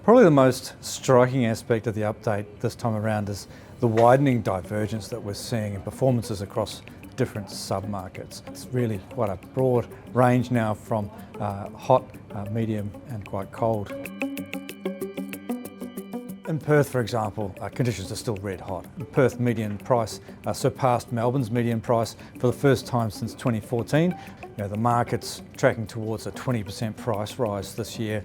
Probably the most striking aspect of the update this time around is the widening divergence that we're seeing in performances across different sub-markets. It's really quite a broad range now from hot, medium and quite cold. In Perth, for example, conditions are still red hot. Perth median price surpassed Melbourne's median price for the first time since 2014. The market's tracking towards a 20% price rise this year,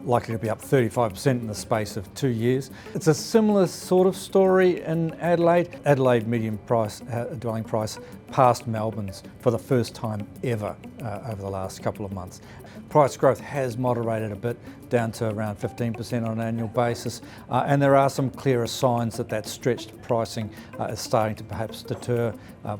likely to be up 35% in the space of 2 years. It's a similar sort of story in Adelaide. Adelaide median price, dwelling price, passed Melbourne's for the first time ever over the last couple of months. Price growth has moderated a bit, down to around 15% on an annual basis, and there are some clearer signs that stretched pricing is starting to perhaps deter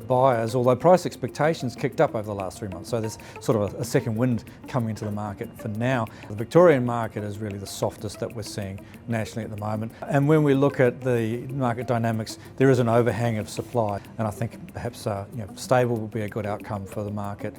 buyers, although price expectations kicked up over the last 3 months. So there's sort of a second wind coming into the market for now. The Victorian market is really the softest that we're seeing nationally at the moment. And when we look at the market dynamics, there is an overhang of supply, and I think perhaps stable will be a good outcome for the market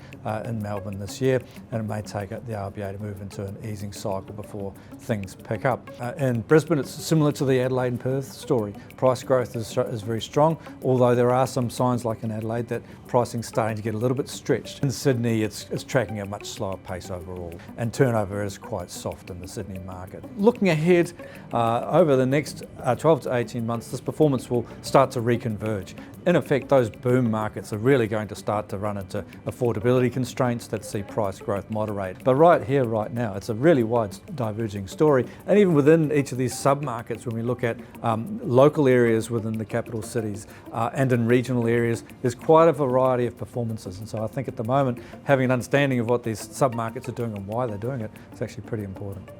in Melbourne this year, and it may take the RBA to move into an easing cycle before things pick up. In Brisbane, it's similar to the Adelaide and Perth story. Price growth is very strong, although there are some signs like in Adelaide that pricing's starting to get a little bit stretched. In Sydney, it's tracking at a much slower pace overall, and turnover is quite soft in the Sydney market. Looking ahead, over the next 12 to 18 months, this performance will start to reconverge. In effect, those boom markets are really going to start to run into affordability constraints that see price growth moderate. But right here, right now, it's a really wide diverging story. And even within each of these sub-markets, when we look at local areas within the capital cities and in regional areas, there's quite a variety of performances. And so I think at the moment, having an understanding of what these sub-markets are doing and why they're doing it is actually pretty important.